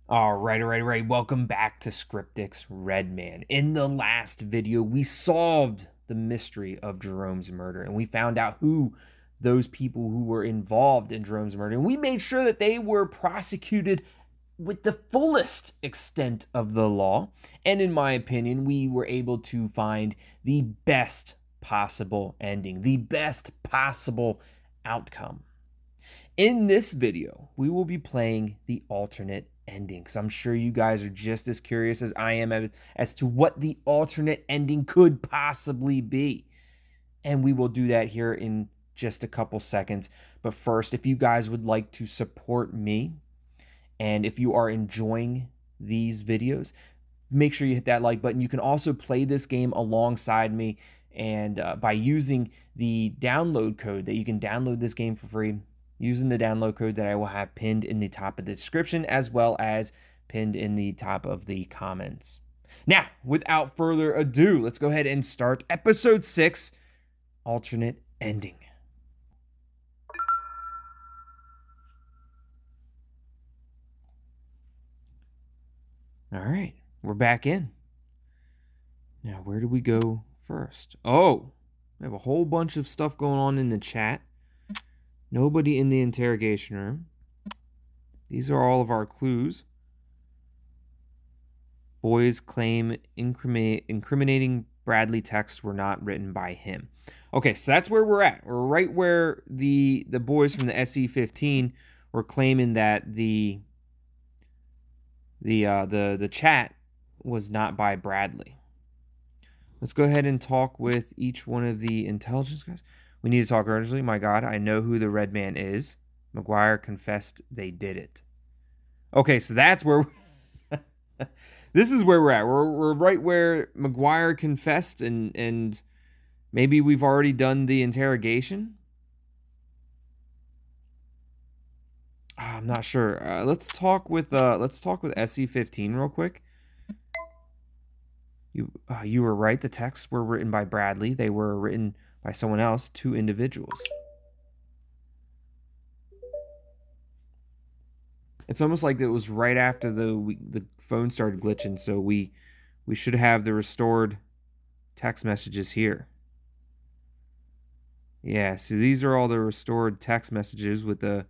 All right. Welcome back to Scriptic Redman. In the last video, we solved the mystery of Jerome's murder, and we found out who those people who were involved in Jerome's murder, and we made sure that they were prosecuted with the fullest extent of the law. And in my opinion, we were able to find the best possible ending, the best possible outcome. In this video, we will be playing the alternate ending because I'm sure you guys are just as curious as I am as to what the alternate ending could possibly be. And we will do that here in just a couple seconds. But first, if you guys would like to support me, and if you are enjoying these videos, make sure you hit that like button. You can also play this game alongside me, and by using the download code that you can download this game for free, using the download code that I will have pinned in the top of the description as well as pinned in the top of the comments. Now, without further ado, let's go ahead and start episode 6, alternate ending. All right, we're back in. Now, where do we go first? Oh, we have a whole bunch of stuff going on in the chat. Nobody in the interrogation room. These are all of our clues. Boys claim incriminating Bradley texts were not written by him. Okay, so that's where we're at. We're right where the boys from the SE-15 were claiming that the chat was not by Bradley. Let's go ahead and talk with each one of the intelligence guys. We need to talk urgently. My God, I know who the red man is. McGuire confessed they did it. Okay, so that's where... this is where we're at. We're right where McGuire confessed, and maybe we've already done the interrogation. I'm not sure. Let's talk with SE-15 real quick. You were right. The texts were written by Bradley. They were written by someone else, 2 individuals. It's almost like it was right after the phone started glitching, so we should have the restored text messages here. Yeah, so these are all the restored text messages with the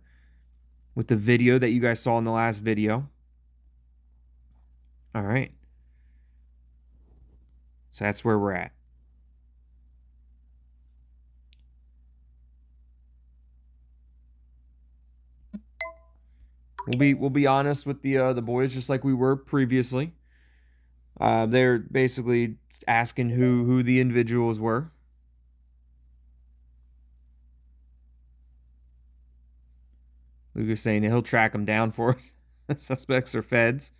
video that you guys saw in the last video. All right. So that's where we're at. We'll be honest with the boys, just like we were previously. They're basically asking who the individuals were. Luke is saying he'll track them down for us. Suspects are feds.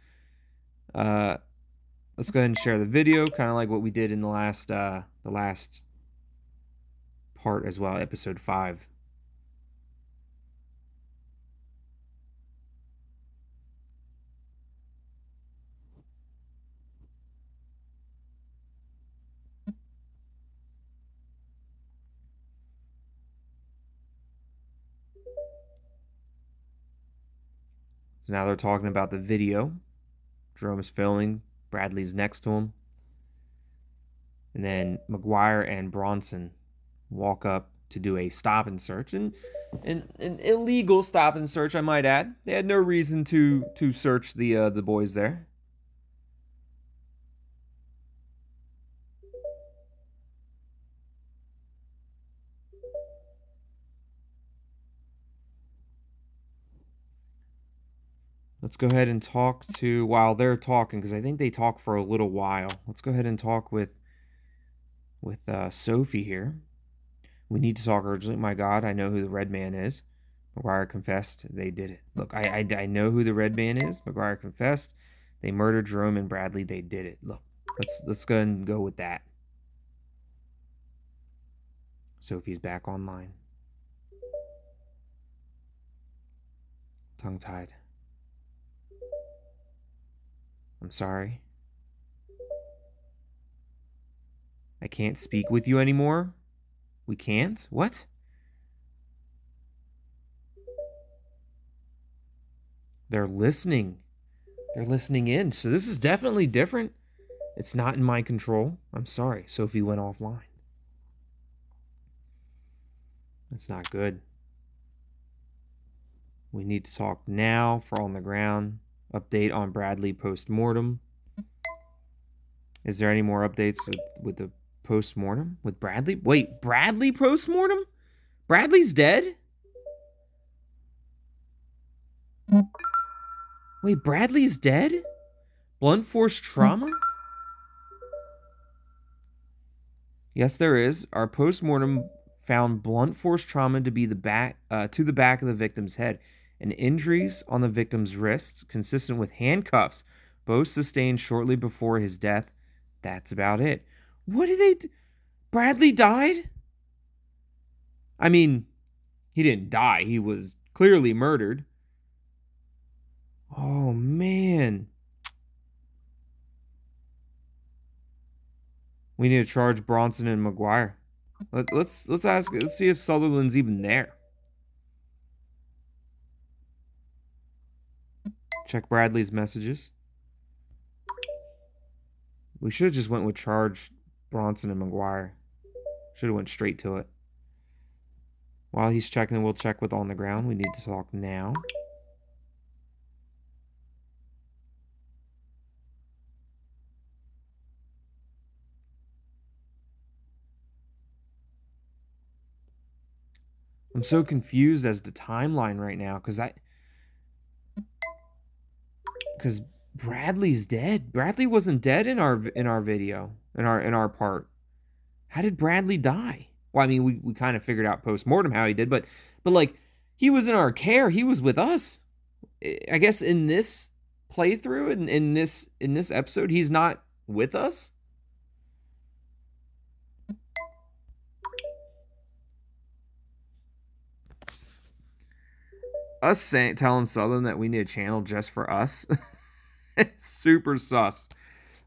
Let's go ahead and share the video, kind of like what we did in the last part as well, episode 5. So now they're talking about the video. Jerome's filming. Bradley's next to him. And then McGuire and Bronson walk up to do a stop and search. And an illegal stop and search, I might add. They had no reason to search the boys there. Let's go ahead and talk to, while they're talking, because I think they talk for a little while. Let's go ahead and talk with Sophie here. We need to talk urgently. My God, I know who the red man is. McGuire confessed they did it. Look, I know who the red man is. McGuire confessed they murdered Jerome and Bradley. They did it. Look, let's go ahead and go with that. Sophie's back online. Tongue-tied. I'm sorry. I can't speak with you anymore. We can't? What? They're listening. They're listening in. So this is definitely different. It's not in my control. I'm sorry. Sophie went offline. That's not good. We need to talk now for On the Ground. Update on Bradley post-mortem. Is there any more updates with the post-mortem? With Bradley? Wait, Bradley post-mortem? Bradley's dead? Wait, Bradley's dead? Blunt force trauma? Yes, there is. Our post-mortem found blunt force trauma to be to the back of the victim's head and injuries on the victim's wrists consistent with handcuffs, both sustained shortly before his death. That's about it. What did they do? Bradley died? I mean, he didn't die. He was clearly murdered. Oh, man. We need to charge Bronson and McGuire. Let's see if Sutherland's even there. Check Bradley's messages. We should have just went with charge Bronson and McGuire. Should have went straight to it. While he's checking, we'll check with On the Ground. We need to talk now. I'm so confused as to timeline right now because Bradley's dead. Bradley wasn't dead in our video, in our part. How did Bradley die? Well, I mean, we kind of figured out post-mortem how he did, but like, he was in our care. He was with us. I guess in this playthrough, in this episode, he's not with us. Us telling Southern that we need a channel just for us. Super sus.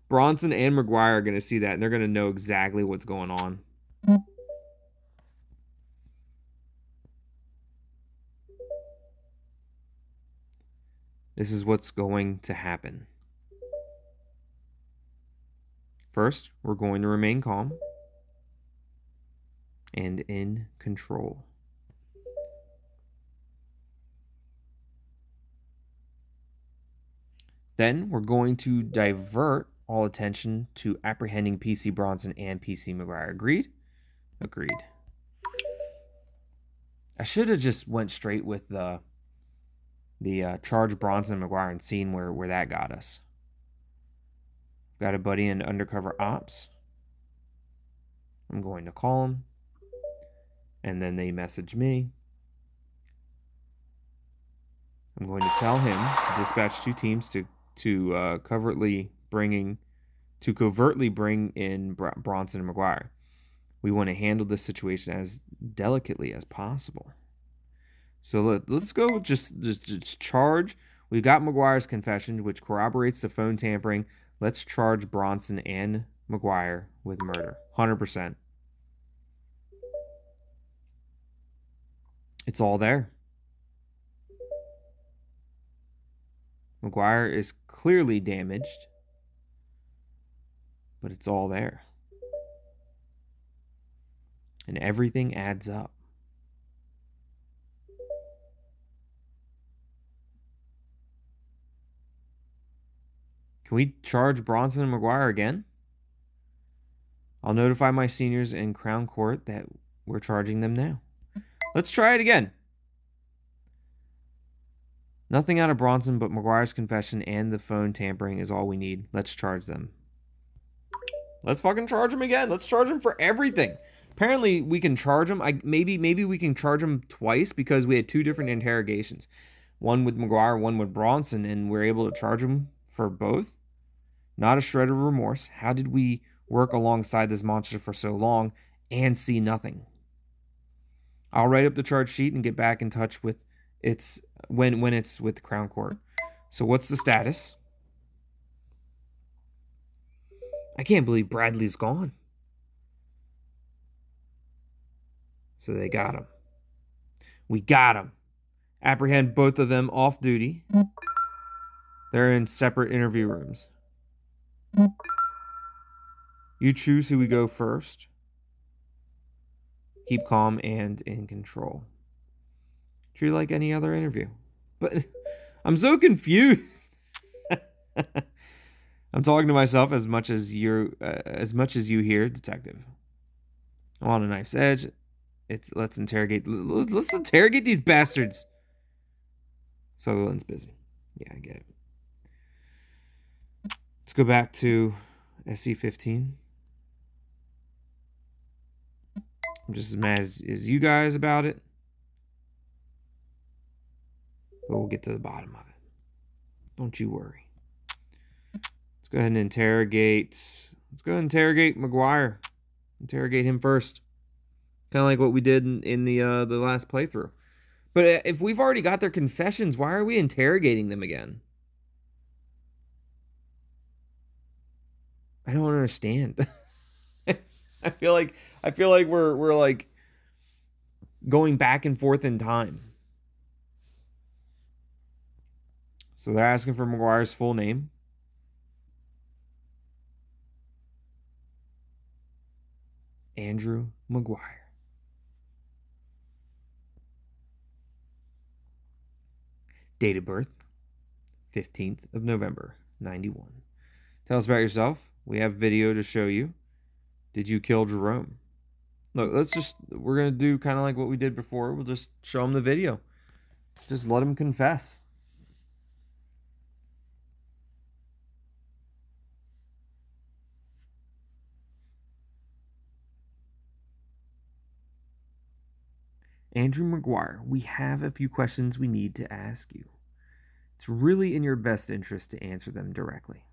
Bronson and McGuire are going to see that, and they're going to know exactly what's going on. This is what's going to happen. First, we're going to remain calm and in control. Then we're going to divert all attention to apprehending PC Bronson and PC McGuire. Agreed? Agreed. I should have just went straight with the charge Bronson and McGuire and seen where that got us. Got a buddy in undercover ops. I'm going to call him. And then they message me. I'm going to tell him to dispatch 2 teams to covertly bring in Bronson and McGuire. We want to handle this situation as delicately as possible. So let's go just charge. We've got McGuire's confession, which corroborates the phone tampering. Let's charge Bronson and McGuire with murder. 100%. It's all there. McGuire is clearly damaged, but it's all there. And everything adds up. Can we charge Bronson and McGuire again? I'll notify my seniors in Crown Court that we're charging them now. Let's try it again. Nothing out of Bronson but McGuire's confession and the phone tampering is all we need. Let's charge them. Let's fucking charge them again. Let's charge them for everything. Apparently, we can charge them. Maybe we can charge them twice because we had 2 different interrogations. One with McGuire, one with Bronson, and we're able to charge them for both. Not a shred of remorse. How did we work alongside this monster for so long and see nothing? I'll write up the charge sheet and get back in touch with when it's with Crown Court. So what's the status? I can't believe Bradley's gone. So they got him. We got him. Apprehend both of them off duty. They're in separate interview rooms. You choose who we go first. Keep calm and in control. Treat it like any other interview. But I'm so confused. I'm talking to myself as much as you hear, detective. I'm on a knife's edge. Let's interrogate these bastards. Sutherland's busy. Yeah, I get it. Let's go back to SC-15. I'm just as mad as you guys about it. But we'll get to the bottom of it. Don't you worry. Let's go ahead and interrogate. Let's go ahead and interrogate McGuire. Interrogate him first. Kind of like what we did in the last playthrough. But if we've already got their confessions, why are we interrogating them again? I don't understand. I feel like we're like going back and forth in time. So they're asking for McGuire's full name. Andrew McGuire. Date of birth, 15th of November, 91. Tell us about yourself. We have video to show you. Did you kill Jerome? Look, we're going to do kind of like what we did before. We'll just show him the video. Just let him confess. Andrew McGuire, we have a few questions we need to ask you. It's really in your best interest to answer them directly.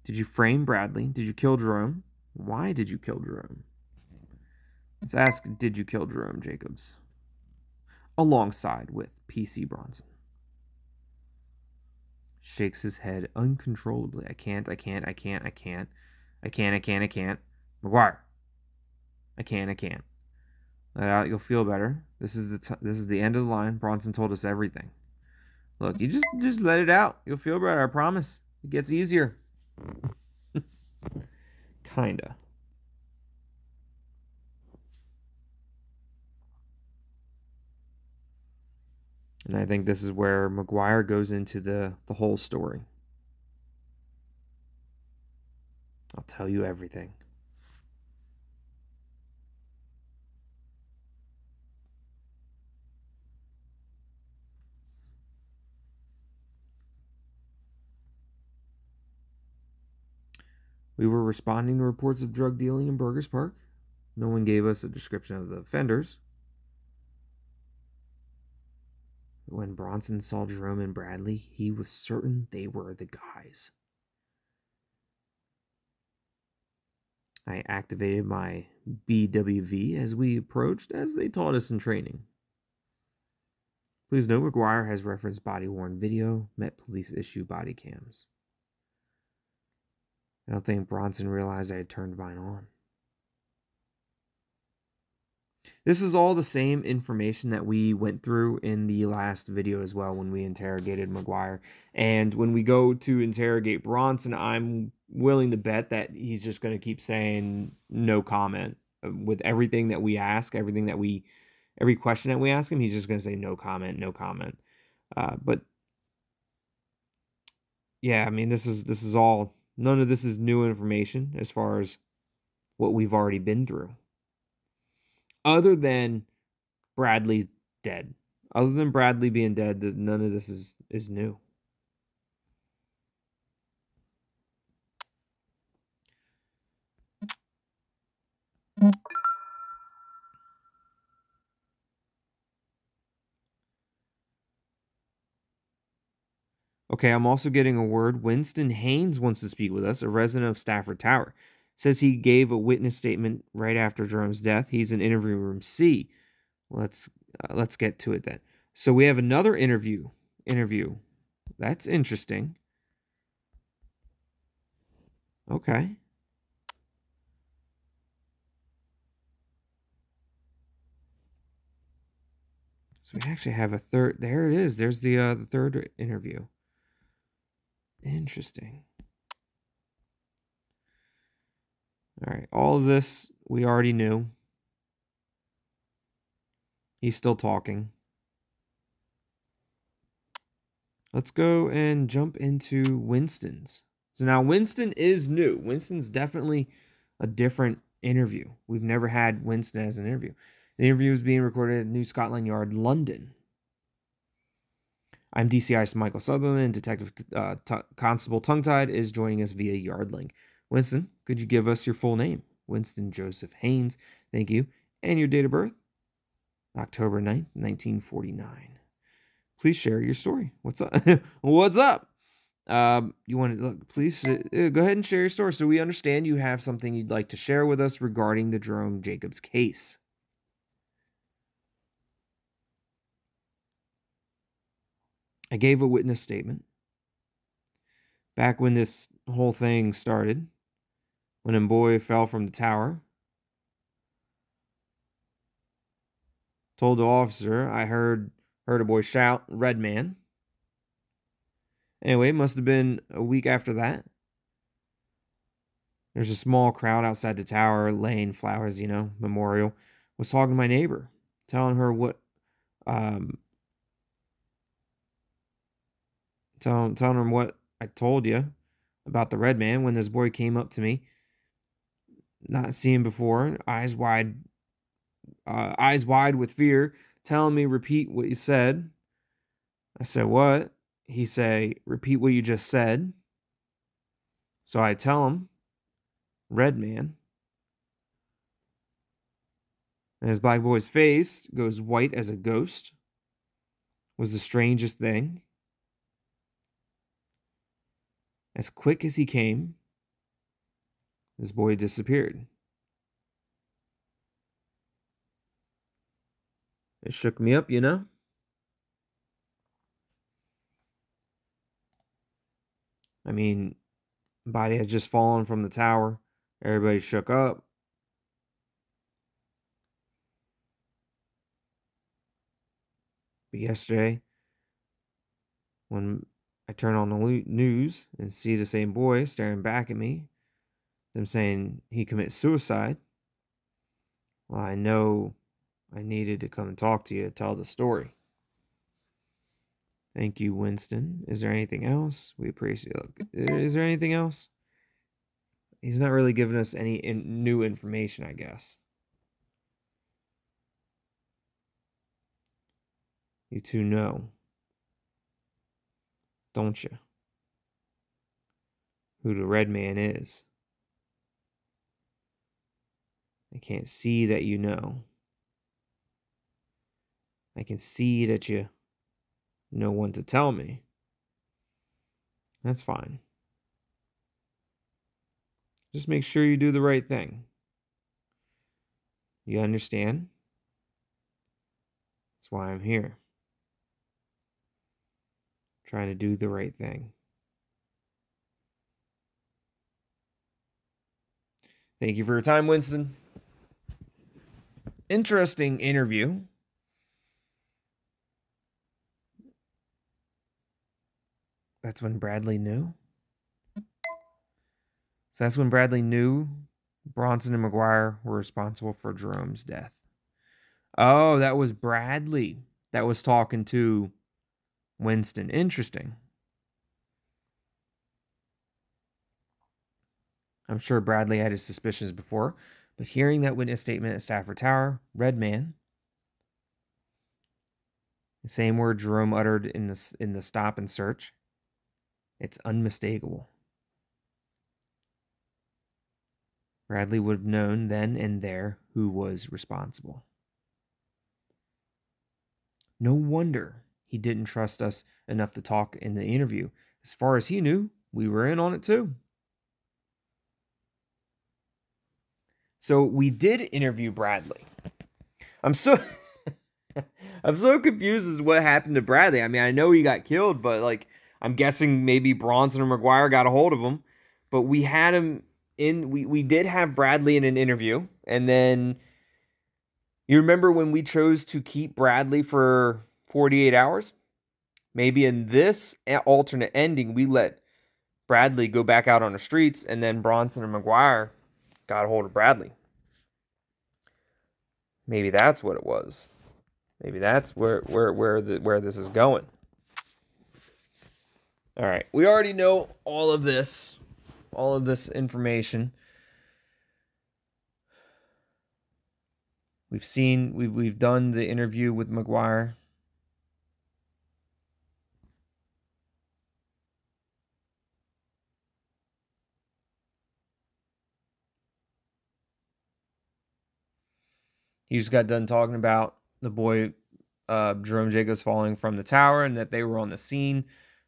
Did you frame Bradley? Did you kill Jerome? Why did you kill Jerome? Let's ask, did you kill Jerome Jacobs? Alongside with PC Bronson. Shakes his head uncontrollably. I can't. McGuire. I can't. Let out, you'll feel better. This is the end of the line. Bronson told us everything. Look, you just let it out. You'll feel better, I promise. It gets easier. Kinda. And I think this is where McGuire goes into the whole story. I'll tell you everything. We were responding to reports of drug dealing in Burgers Park. No one gave us a description of the offenders. When Bronson saw Jerome and Bradley, he was certain they were the guys. I activated my BWV as we approached, as they taught us in training. Please note McGuire has referenced body-worn video, Met Police issue body cams. I don't think Bronson realized I had turned mine on. This is all the same information that we went through in the last video as well when we interrogated McGuire. And when we go to interrogate Bronson, I'm willing to bet that he's just going to keep saying no comment. With everything that we ask, every question that we ask him, he's just going to say no comment, no comment. But yeah, I mean, this is all, none of this is new information as far as what we've already been through. Other than Bradley's dead. Other than Bradley being dead, none of this is new. Okay, I'm also getting a word. Winston Haynes wants to speak with us, a resident of Stafford Tower. Says he gave a witness statement right after Jerome's death. He's in interview room C. Let's get to it then. So we have another interview. That's interesting. Okay. So we actually have a third. There it is. There's the third interview. Interesting. All right. All of this we already knew. He's still talking. Let's go and jump into Winston's. So now Winston is new. Winston's definitely a different interview. We've never had Winston as an interview. The interview is being recorded at New Scotland Yard, London. I'm DCI Michael Sutherland, and Detective Constable Tongue-Tied is joining us via Yardlink. Winston, could you give us your full name? Winston Joseph Haynes, thank you. And your date of birth? October 9th, 1949. Please share your story. What's up? What's up? You want to look? Please go ahead and share your story, so we understand you have something you'd like to share with us regarding the Jerome Jacobs case. I gave a witness statement back when this whole thing started, when a boy fell from the tower. Told the officer I heard a boy shout, "Redman." Anyway, it must have been a week after that. There's a small crowd outside the tower laying flowers, memorial. Was talking to my neighbor, telling her what, telling her what I told you about the red man when this boy came up to me, not seen before, eyes wide with fear, telling me repeat what you said. I said, "What?" He say, "Repeat what you just said." So I tell him, "Red man." And his black boy's face goes white as a ghost. Was the strangest thing. As quick as he came, this boy disappeared. It shook me up, I mean, body had just fallen from the tower. Everybody shook up. But yesterday, when I turn on the news and see the same boy staring back at me, them saying he commits suicide, well, I know I needed to come and talk to you to tell the story. Thank you, Winston. Is there anything else? We appreciate it. Is there anything else? He's not really giving us any new information, I guess. You two know, don't you, who the red man is? I can't see that you know. I can see that you know when to tell me. That's fine. Just make sure you do the right thing. You understand? That's why I'm here. Trying to do the right thing. Thank you for your time, Winston. Interesting interview. That's when Bradley knew. So that's when Bradley knew Bronson and McGuire were responsible for Jerome's death. Oh, that was Bradley that was talking to Winston. Interesting. I'm sure Bradley had his suspicions before, but hearing that witness statement at Stafford Tower, red man, the same word Jerome uttered in the stop and search, it's unmistakable. Bradley would have known then and there who was responsible. No wonder he didn't trust us enough to talk in the interview. As far as he knew, we were in on it too. So we did interview Bradley. I'm so confused as to what happened to Bradley. I mean, I know he got killed, but I'm guessing maybe Bronson or McGuire got a hold of him. But we had him in. We did have Bradley in an interview, and then you remember when we chose to keep Bradley for 48 hours? Maybe in this alternate ending, we let Bradley go back out on the streets, and then Bronson and McGuire got a hold of Bradley. Maybe that's what it was. Maybe that's where this is going. All right, we already know all of this information. We've done the interview with McGuire. He just got done talking about the boy Jerome Jacobs falling from the tower, and that they were on the scene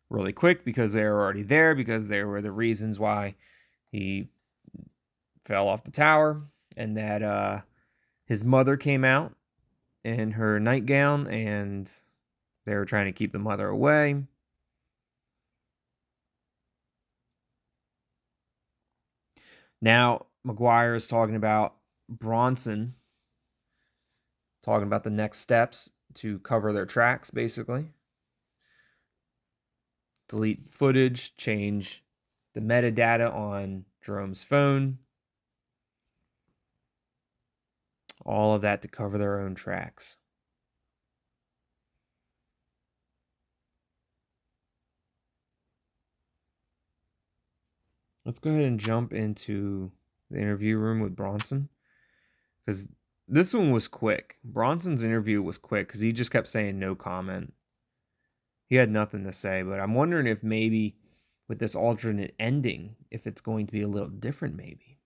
really quick because they were already there, because they were the reasons why he fell off the tower, and that his mother came out in her nightgown, and they were trying to keep the mother away. Now McGuire is talking about Bronson, talking about the next steps to cover their tracks, basically. Delete footage, change the metadata on Jerome's phone. All of that to cover their own tracks. Let's go ahead and jump into the interview room with Bronson, because this one was quick. Bronson's interview was quick because he just kept saying no comment. He had nothing to say, but I'm wondering if maybe with this alternate ending, if it's going to be a little different, maybe.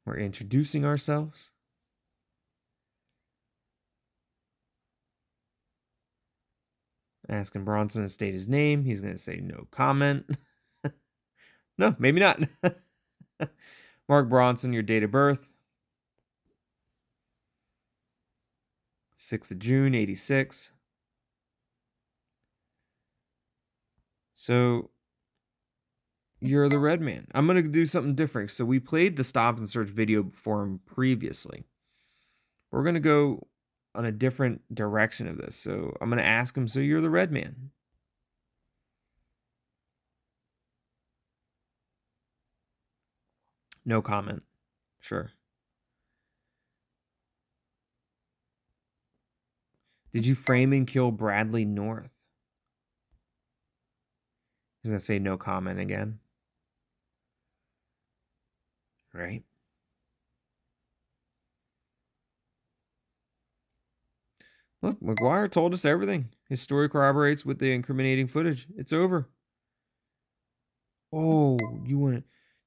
We're introducing ourselves. Asking Bronson to state his name. He's going to say no comment. No, maybe not. Mark Bronson, your date of birth. 6th of June, 86. So, you're the Red Man. I'm going to do something different. So, we played the stop and search video for him previously. We're going to go on a different direction of this. So, I'm going to ask him, so you're the Red Man. No comment. Sure. Did you frame and kill Bradley North? He's going to say no comment again. Right? Look, McGuire told us everything. His story corroborates with the incriminating footage. It's over. Oh,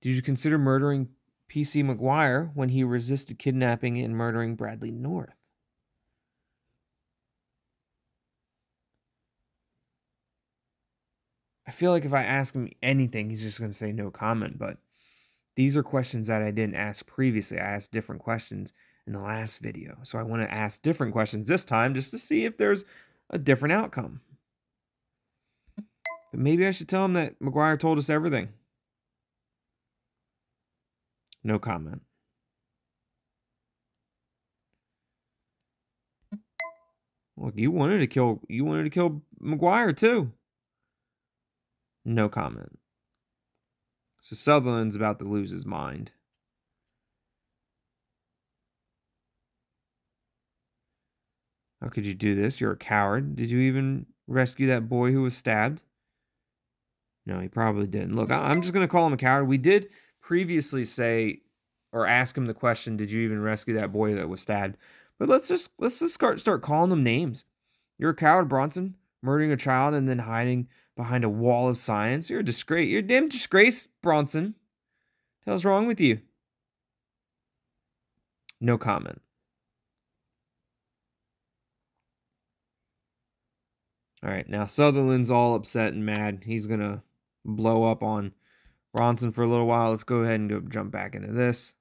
did you consider murdering PC McGuire when he resisted kidnapping and murdering Bradley North? I feel like if I ask him anything, he's just going to say no comment, but these are questions that I didn't ask previously. I asked different questions in the last video. So I want to ask different questions this time just to see if there's a different outcome. But maybe I should tell him that McGuire told us everything. No comment. Look, you wanted to kill McGuire too. No comment. So Sutherland's about to lose his mind. How could you do this? You're a coward. Did you even rescue that boy who was stabbed? No, he probably didn't. Look, I'm just going to call him a coward. We did previously say or ask him the question, did you even rescue that boy that was stabbed? But let's just start calling them names. You're a coward, Bronson, murdering a child and then hiding behind a wall of science. You're a disgrace. You're a damn disgrace, Bronson. What the hell's wrong with you? No comment. All right, now Sutherland's all upset and mad. He's going to blow up on Bronson for a little while. Let's go ahead and go jump back into this.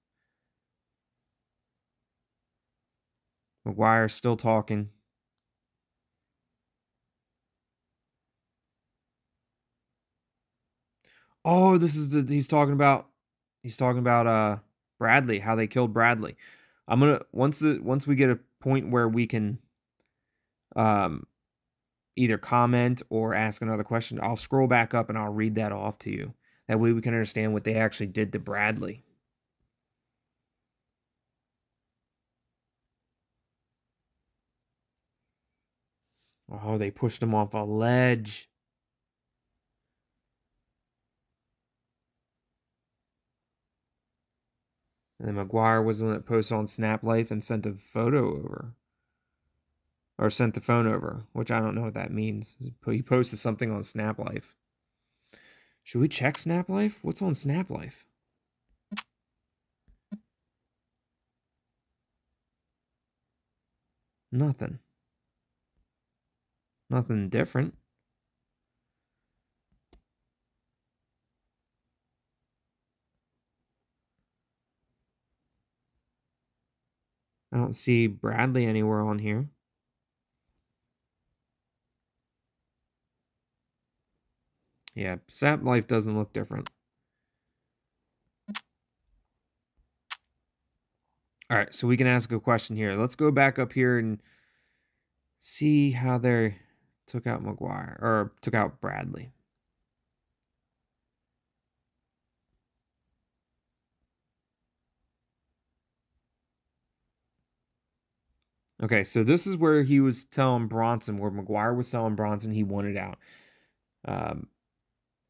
McGuire's still talking. Oh, this is he's talking about Bradley, how they killed Bradley. I'm gonna once we get a point where we can either comment or ask another question, I'll scroll back up and I'll read that off to you. That way we can understand what they actually did to Bradley. Oh, they pushed him off a ledge. And then McGuire was the one that posted on Snap Life and sent a photo over. Or sent the phone over, which I don't know what that means. He posted something on Snap Life. Should we check Snap Life? What's on Snap Life? Nothing. Nothing different. I don't see Bradley anywhere on here. Yeah, Snap Life doesn't look different. All right, so we can ask a question here. Let's go back up here and see how they took out McGuire, or took out Bradley. Okay, so this is where he was telling Bronson, where McGuire was telling Bronson he wanted out. I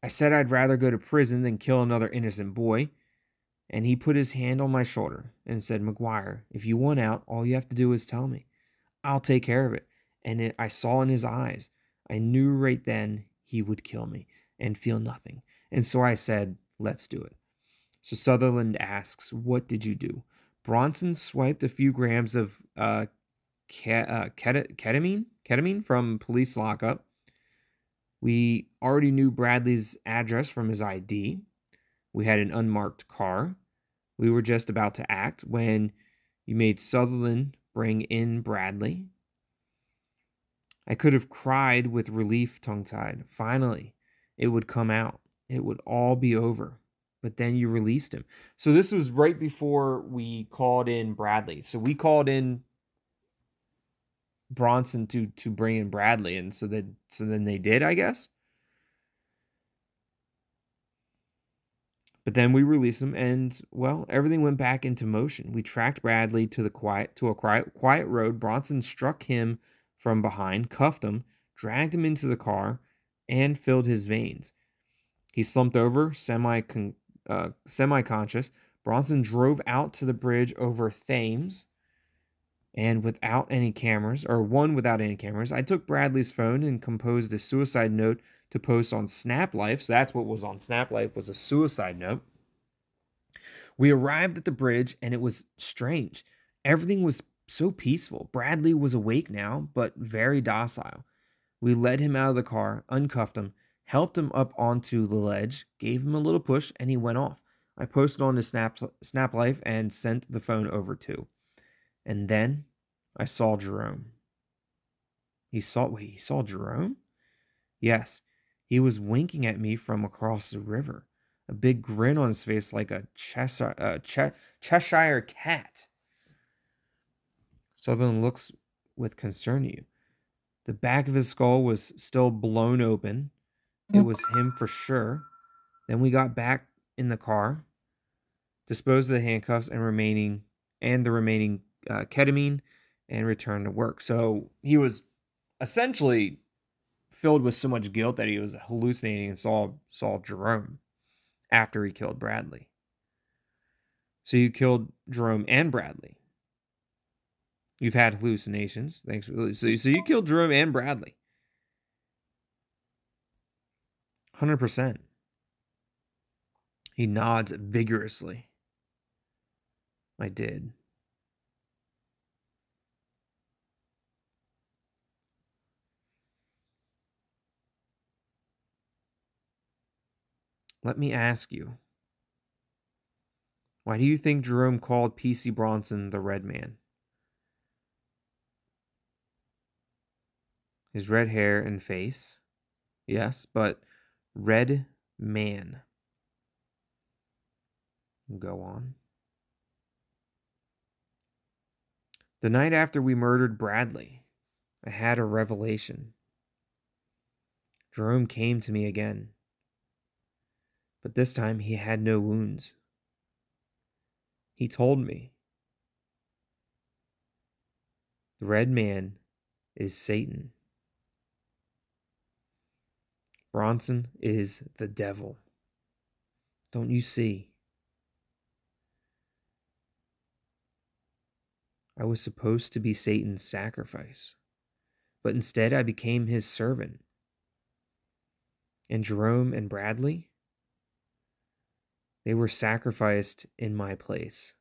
said I'd rather go to prison than kill another innocent boy. And he put his hand on my shoulder and said, McGuire, if you want out, all you have to do is tell me. I'll take care of it. And I saw in his eyes. I knew right then he would kill me and feel nothing. And so I said, let's do it. So Sutherland asks, what did you do? Bronson swiped a few grams of ketamine from police lockup. We already knew Bradley's address from his ID. We had an unmarked car. We were just about to act when you made Sutherland bring in Bradley. I could have cried with relief, tongue-tied. Finally, it would come out. It would all be over. But then you released him. So this was right before we called in Bradley. So we called in Bronson to bring in Bradley, and so then they did, I guess. But then we released him, and well, everything went back into motion. We tracked Bradley to a quiet road. Bronson struck him from behind, cuffed him, dragged him into the car, and filled his veins. He slumped over, semi-conscious. Bronson drove out to the bridge over Thames, and without any cameras, I took Bradley's phone and composed a suicide note to post on Snap Life. So that's what was on Snap Life, was a suicide note. We arrived at the bridge and it was strange. Everything was so peaceful. Bradley was awake now, but very docile. We led him out of the car, uncuffed him, helped him up onto the ledge, gave him a little push, and he went off. I posted on his Snap Life and sent the phone over too. And then I saw Jerome. He saw Jerome? Yes. He was winking at me from across the river, a big grin on his face like a Cheshire cat. Sutherland looks with concern at you. The back of his skull was still blown open. It was him for sure. Then we got back in the car, disposed of the handcuffs and the remaining ketamine, and returned to work. So he was essentially filled with so much guilt that he was hallucinating and saw Jerome after he killed Bradley. So you killed Jerome and Bradley. You've had hallucinations. Thanks for so you killed Jerome and Bradley. 100%. He nods vigorously. I did. Let me ask you. Why do you think Jerome called P.C. Bronson the Red Man? His red hair and face. Yes, but Red Man. Go on. The night after we murdered Bradley, I had a revelation. Jerome came to me again, but this time he had no wounds. He told me, the red man is Satan. Bronson is the devil. Don't you see? I was supposed to be Satan's sacrifice, but instead I became his servant. And Jerome and Bradley, they were sacrificed in my place.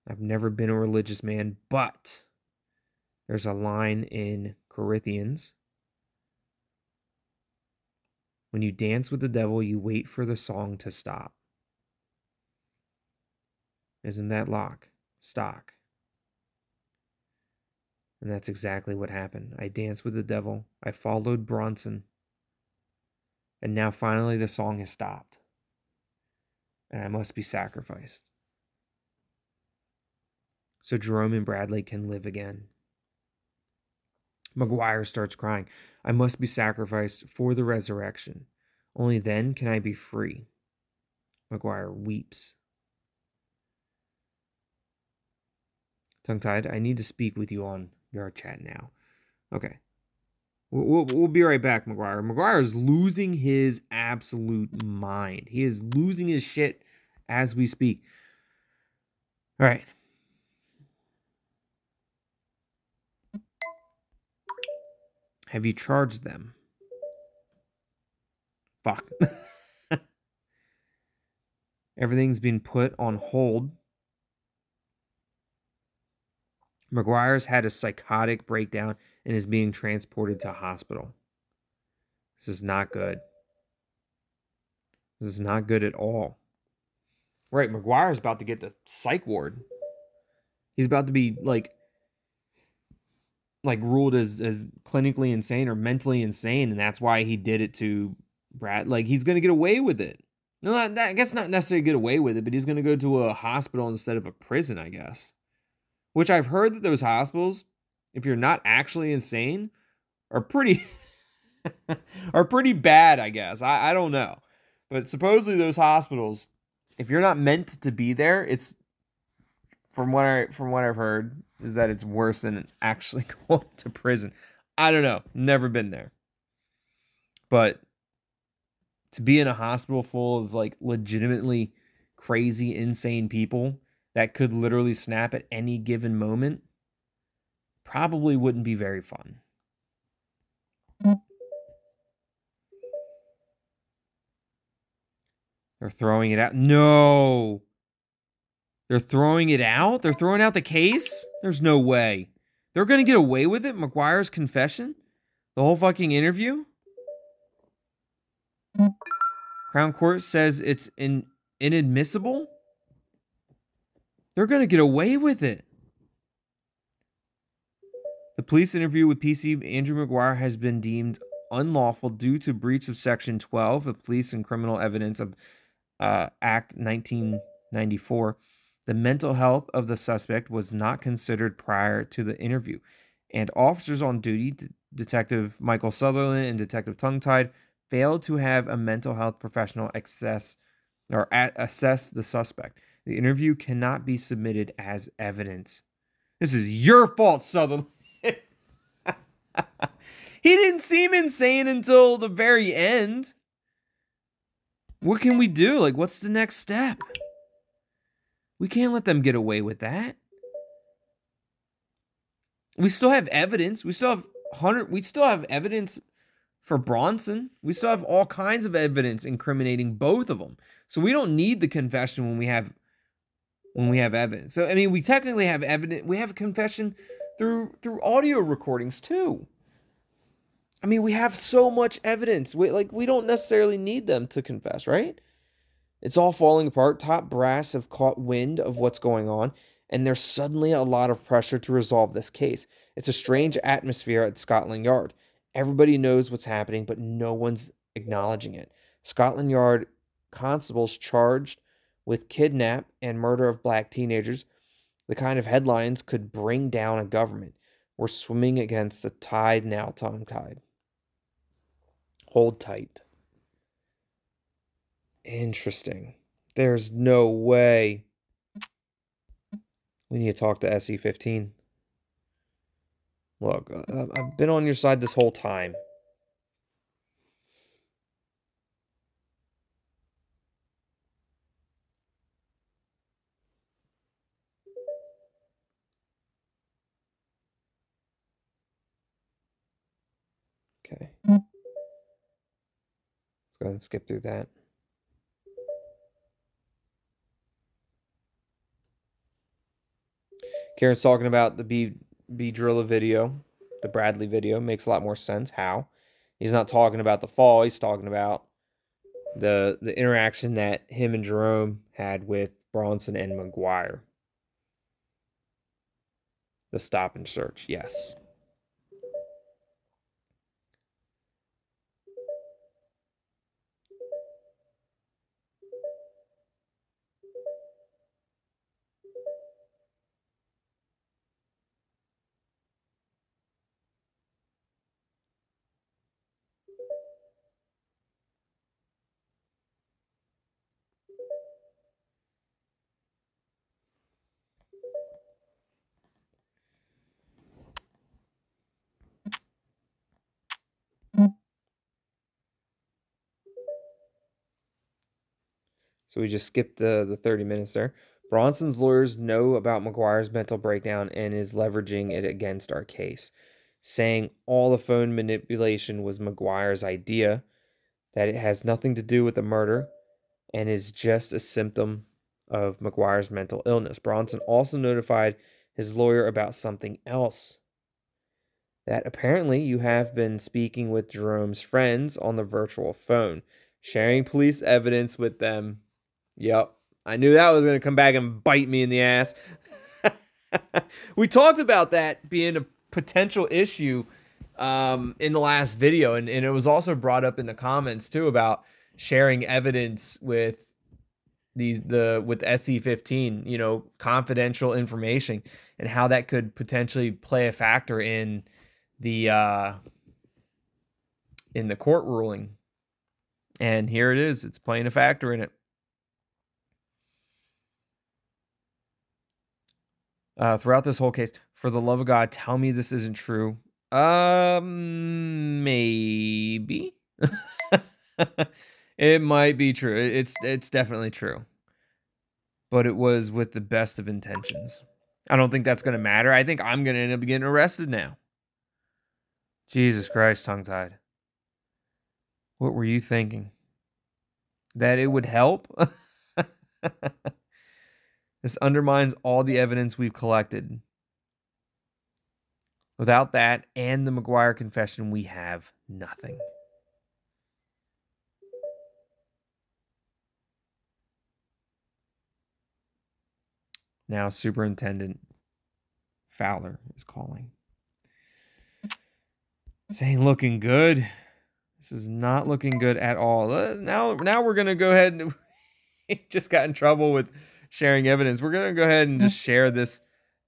I've never been a religious man, but there's a line in Corinthians. When you dance with the devil, you wait for the song to stop. Isn't that stock? And that's exactly what happened. I danced with the devil. I followed Bronson. And now finally the song has stopped. And I must be sacrificed. So Jerome and Bradley can live again. McGuire starts crying. I must be sacrificed for the resurrection. Only then can I be free. McGuire weeps. Tongue-tied, I need to speak with you on Yard Chat now. Okay. We'll be right back, McGuire. McGuire is losing his absolute mind. He is losing his shit as we speak. All right. Have you charged them? Fuck. Everything's been put on hold. McGuire's had a psychotic breakdown and is being transported to hospital. This is not good. This is not good at all. Right, McGuire's about to get the psych ward. He's about to be like ruled as clinically insane or mentally insane, and that's why he did it to Brad. Like, he's going to get away with it. No, I guess not necessarily get away with it, but he's going to go to a hospital instead of a prison, I guess. Which I've heard that those hospitals, if you're not actually insane, are pretty are pretty bad, I guess. I don't know. But supposedly those hospitals, if you're not meant to be there, it's from what I've heard, is that it's worse than actually going to prison. I don't know. Never been there. But to be in a hospital full of like legitimately crazy, insane people that could literally snap at any given moment probably wouldn't be very fun. They're throwing it out. No. They're throwing it out? They're throwing out the case? There's no way. They're going to get away with it? McGuire's confession? The whole fucking interview? Crown Court says it's inadmissible? They're going to get away with it. The police interview with PC Andrew McGuire has been deemed unlawful due to breach of Section 12 of Police and Criminal Evidence of Act 1994. The mental health of the suspect was not considered prior to the interview, and officers on duty, Detective Michael Sutherland and Detective Tongue-Tied, failed to have a mental health professional assess the suspect. The interview cannot be submitted as evidence. This is your fault, Sutherland. He didn't seem insane until the very end. What can we do? Like, what's the next step? We can't let them get away with that. We still have evidence. We still have evidence for Bronson. We still have all kinds of evidence incriminating both of them. So we don't need the confession when we have evidence. So I mean, we technically have evidence. We have a confession through audio recordings too. I mean, we have so much evidence. We don't necessarily need them to confess, right? It's all falling apart. Top brass have caught wind of what's going on, and there's suddenly a lot of pressure to resolve this case. It's a strange atmosphere at Scotland Yard. Everybody knows what's happening, but no one's acknowledging it. Scotland Yard constables charged with kidnap and murder of black teenagers. The kind of headlines could bring down a government. We're swimming against the tide now, Tom Tide. Hold tight. Interesting. There's no way. We need to talk to SE15. Look, I've been on your side this whole time. Okay. Let's go ahead and skip through that. Karen's talking about the B Drilla video, the Bradley video. Makes a lot more sense. How? He's not talking about the fall. He's talking about the interaction that him and Jerome had with Bronson and McGuire. The stop and search, yes. So we just skipped the 30 minutes there. Bronson's lawyers know about McGuire's mental breakdown and is leveraging it against our case, saying all the phone manipulation was McGuire's idea, that it has nothing to do with the murder, and is just a symptom of McGuire's mental illness. Bronson also notified his lawyer about something else, that apparently you have been speaking with Jerome's friends on the virtual phone, sharing police evidence with them. Yep. I knew that was going to come back and bite me in the ass. We talked about that being a potential issue in the last video, and it was also brought up in the comments too about sharing evidence with with SE15, you know, confidential information, and how that could potentially play a factor in the court ruling. And here it is. It's playing a factor in it. Throughout this whole case, for the love of God, tell me this isn't true. Maybe. It might be true. It's definitely true. But it was with the best of intentions. I don't think that's going to matter. I think I'm going to end up getting arrested now. Jesus Christ, tongue-tied. What were you thinking? That it would help? This undermines all the evidence we've collected. Without that and the McGuire confession, we have nothing. Now Superintendent Fowler is calling, saying, looking good. This is not looking good at all. Now we're going to go ahead and just got in trouble with sharing evidence. We're going to go ahead and just share this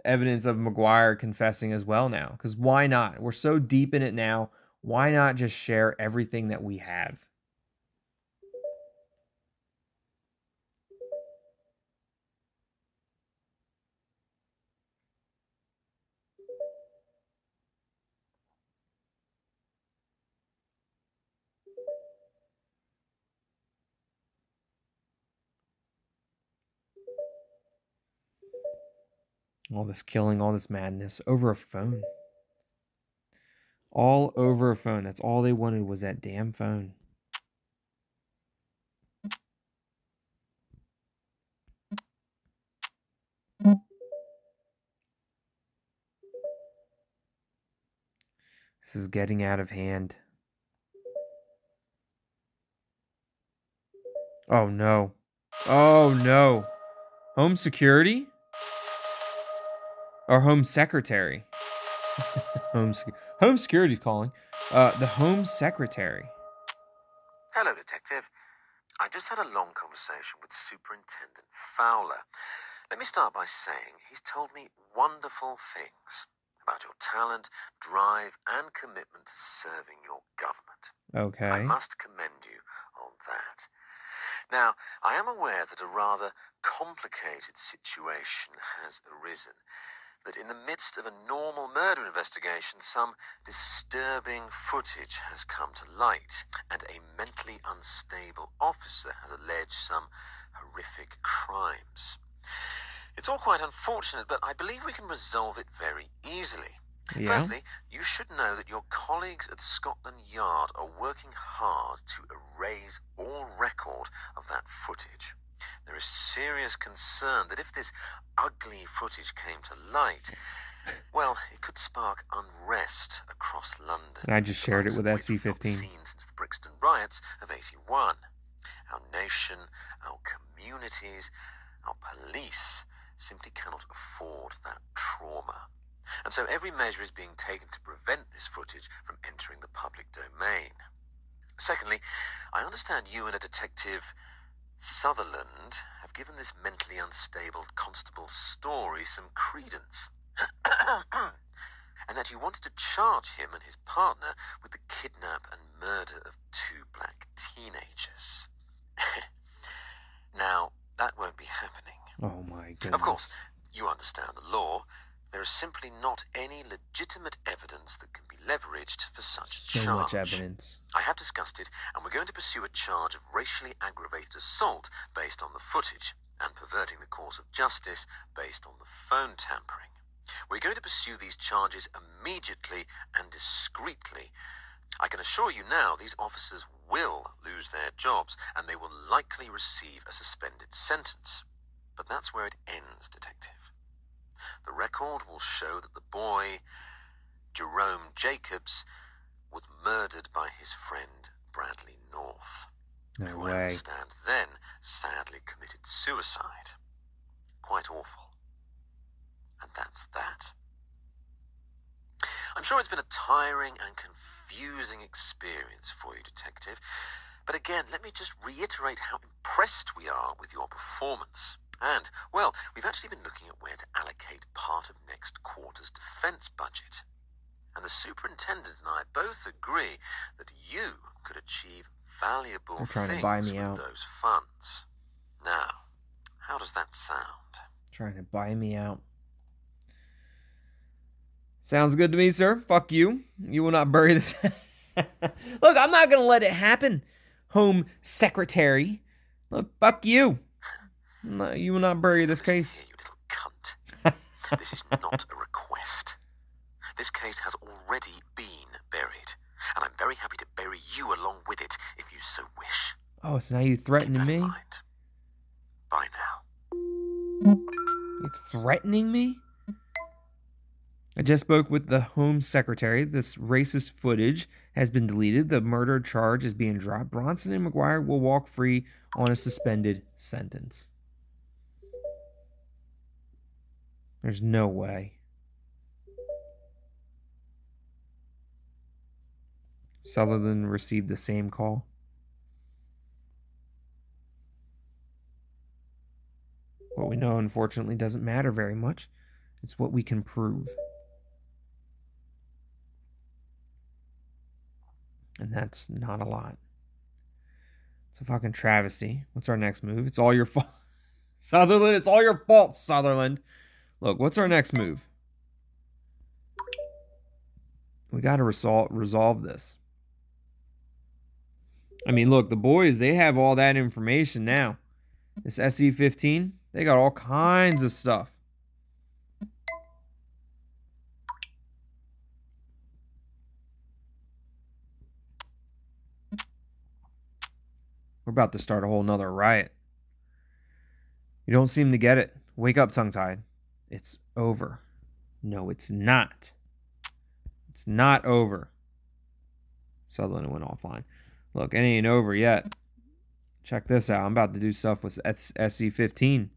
evidence of McGuire confessing as well now. Because why not? We're so deep in it now. Why not just share everything that we have? All this killing, all this madness over a phone. All over a phone. That's all they wanted was that damn phone. This is getting out of hand. Oh no. Oh no. Home security? Or home secretary? Home security's calling. The home secretary. Hello, Detective. I just had a long conversation with Superintendent Fowler. Let me start by saying he's told me wonderful things. about your talent, drive, and commitment to serving your government. I Okay. must commend you on that. Now, I am aware that a rather complicated situation has arisen, that in the midst of a normal murder investigation, some disturbing footage has come to light, and a mentally unstable officer has alleged some horrific crimes. It's all quite unfortunate, but I believe we can resolve it very easily. Yeah. Firstly, you should know that your colleagues at Scotland Yard are working hard to erase all record of that footage. There is serious concern that if this ugly footage came to light, well, it could spark unrest across London. And I just shared it with SC15. Seen since the Brixton riots of '81. Our nation, our communities, our police simply cannot afford that trauma. And so every measure is being taken to prevent this footage from entering the public domain. Secondly, I understand you and a detective Sutherland have given this mentally unstable constable's story some credence. And that you wanted to charge him and his partner with the kidnap and murder of 2 black teenagers. Now, that won't be happening. Oh my goodness. Of course, you understand the law. There is simply not any legitimate evidence that can be leveraged for such So charge. much evidence. I have discussed it, and we're going to pursue a charge of racially aggravated assault based on the footage, and perverting the course of justice based on the phone tampering. We're going to pursue these charges immediately and discreetly. I can assure you now these officers will lose their jobs, and they will likely receive a suspended sentence. But that's where it ends, Detective. The record will show that the boy, Jerome Jacobs, was murdered by his friend Bradley North, No who I way. understand then sadly committed suicide. Quite awful. And that's that. I'm sure it's been a tiring and confusing experience for you, Detective. But again, let me just reiterate how impressed we are with your performance. And, well, we've actually been looking at where to allocate part of next quarter's defense budget. And the superintendent and I both agree that you could achieve valuable They're trying things to buy me with out. those funds. Now, how does that sound? Trying to buy me out. Sounds good to me, sir. Fuck you. You will not bury this. Look, I'm not going to let it happen, Home Secretary. Look, fuck you. No, you will not bury this Listen case. here, you little cunt. This is not a request. This case has already been buried, and I'm very happy to bury you along with it if you so wish. Oh, so now you Keep threatening that in me? mind. Bye now. You threatening me? I just spoke with the Home Secretary. This racist footage has been deleted. The murder charge is being dropped. Bronson and McGuire will walk free on a suspended sentence. There's no way. Sutherland received the same call. What we know, unfortunately, doesn't matter very much. It's what we can prove. And that's not a lot. It's a fucking travesty. What's our next move? It's all your fault. Sutherland, it's all your fault, Sutherland. Look, what's our next move? We got to resolve this. I mean, look, the boys, they have all that information now. This SE15, they got all kinds of stuff. We're about to start a whole nother riot. You don't seem to get it. Wake up, tongue-tied. It's over. No, it's not. It's not over. Sutherland went offline. Look, it ain't over yet. Check this out. I'm about to do stuff with SE15.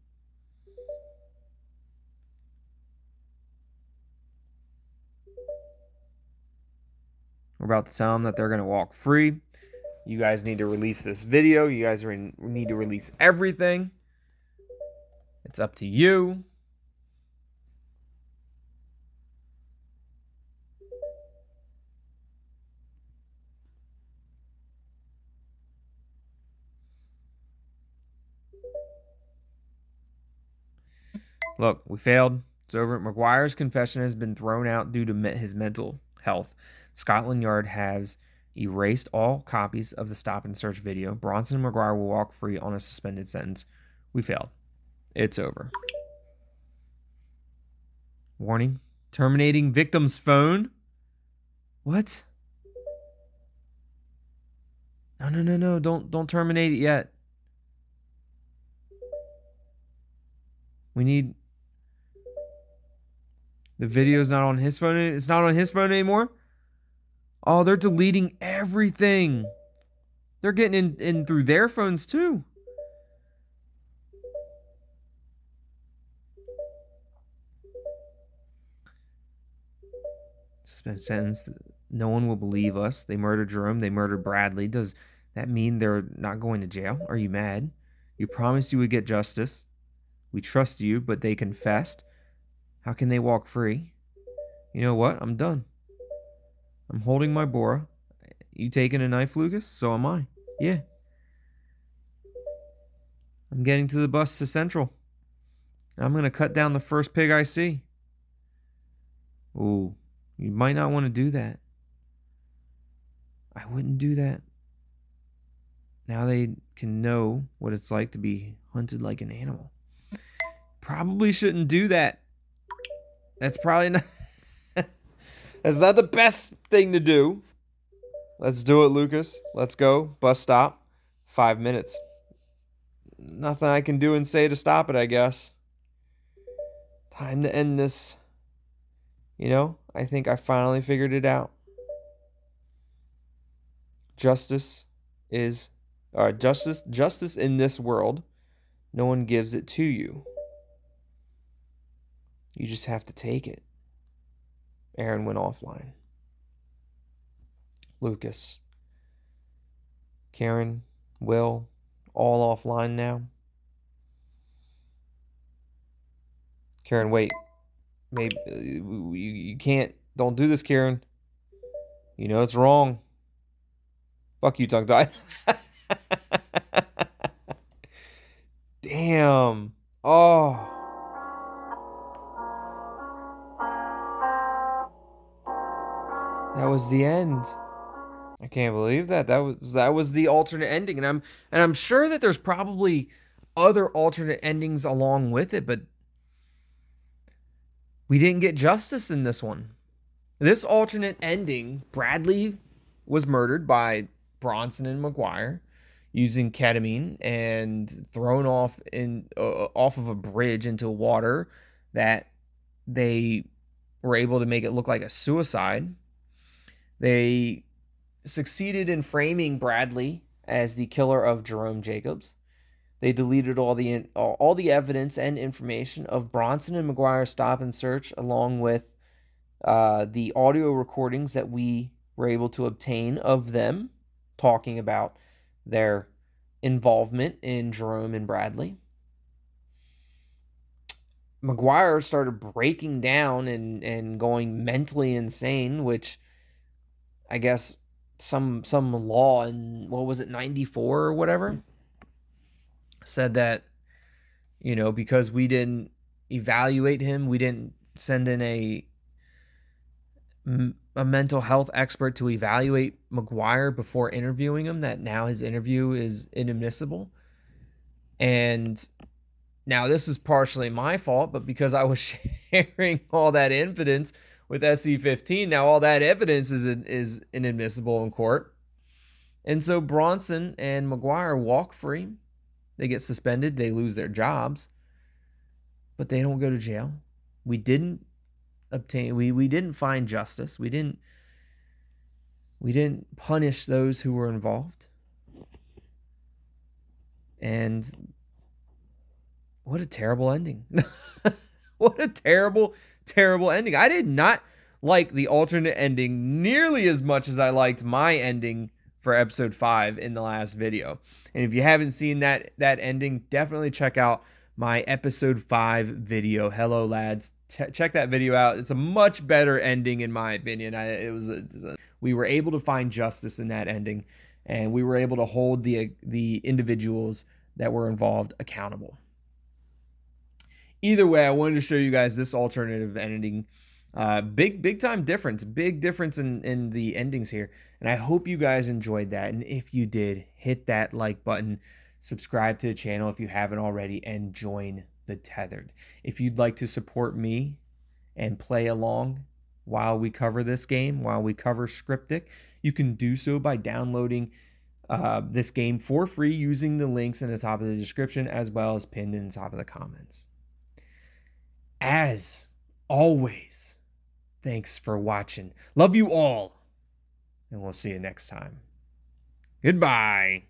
We're about to tell them that they're going to walk free. You guys need to release this video. You guys need to release everything. It's up to you. Look, we failed. It's over. McGuire's confession has been thrown out due to his mental health. Scotland Yard has erased all copies of the stop and search video. Bronson and McGuire will walk free on a suspended sentence. We failed. It's over. Warning. Terminating victim's phone? What? No. Don't terminate it yet. We need... The video's not on his phone. It's not on his phone anymore? Oh, they're deleting everything. They're getting in through their phones too. Suspended sentence. No one will believe us. They murdered Jerome. They murdered Bradley. Does that mean they're not going to jail? Are you mad? You promised you would get justice. We trust you, but they confessed. How can they walk free? You know what? I'm done. I'm holding my Bora. You taking a knife, Lucas? So am I. Yeah. I'm getting to the bus to Central. I'm going to cut down the first pig I see. Ooh, you might not want to do that. I wouldn't do that. Now they can know what it's like to be hunted like an animal. Probably shouldn't do that. That's probably not... That's not the best thing to do. Let's do it, Lucas. Let's go. Bus stop. 5 minutes. Nothing I can do and say to stop it, I guess. Time to end this. You know, I think I finally figured it out. Justice is... justice in this world. No one gives it to you. You just have to take it. Aaron went offline. Lucas, Karen, Will, all offline now. Karen, wait. Maybe you can't. Don't do this, Karen. You know it's wrong. Fuck you, tongue tie. Damn. Oh. That was the end. I can't believe that. That was the alternate ending, and I'm sure that there's probably other alternate endings along with it, but we didn't get justice in this one. This alternate ending, Bradley was murdered by Bronson and McGuire using ketamine and thrown off of a bridge into water that they were able to make it look like a suicide. They succeeded in framing Bradley as the killer of Jerome Jacobs. They deleted all the evidence and information of Bronson and McGuire's stop and search, along with the audio recordings that we were able to obtain of them talking about their involvement in Jerome and Bradley. McGuire started breaking down and going mentally insane, which I guess some law in, what was it, 94 or whatever, said that, you know, because we didn't evaluate him, we didn't send in a mental health expert to evaluate McGuire before interviewing him, that now his interview is inadmissible. And now this is partially my fault, but because I was sharing all that evidence with SC15, now all that evidence is inadmissible in court. And so Bronson and McGuire walk free. They get suspended. They lose their jobs. But they don't go to jail. We didn't find justice. We didn't punish those who were involved. And what a terrible ending. What a terrible ending. I did not like the alternate ending nearly as much as I liked my ending for episode 5 in the last video. And if you haven't seen that ending, definitely check out my episode 5 video. Hello, lads. Check that video out. It's a much better ending in my opinion. We were able to find justice in that ending, and we were able to hold the individuals that were involved accountable. Either way, I wanted to show you guys this alternative ending. Big time difference. Big difference in the endings here. And I hope you guys enjoyed that. And if you did, hit that like button, subscribe to the channel if you haven't already, and join the Tethered. If you'd like to support me and play along while we cover this game, while we cover Scriptic, you can do so by downloading this game for free using the links in the top of the description, as well as pinned in the top of the comments. As always, thanks for watching. Love you all, and we'll see you next time. Goodbye.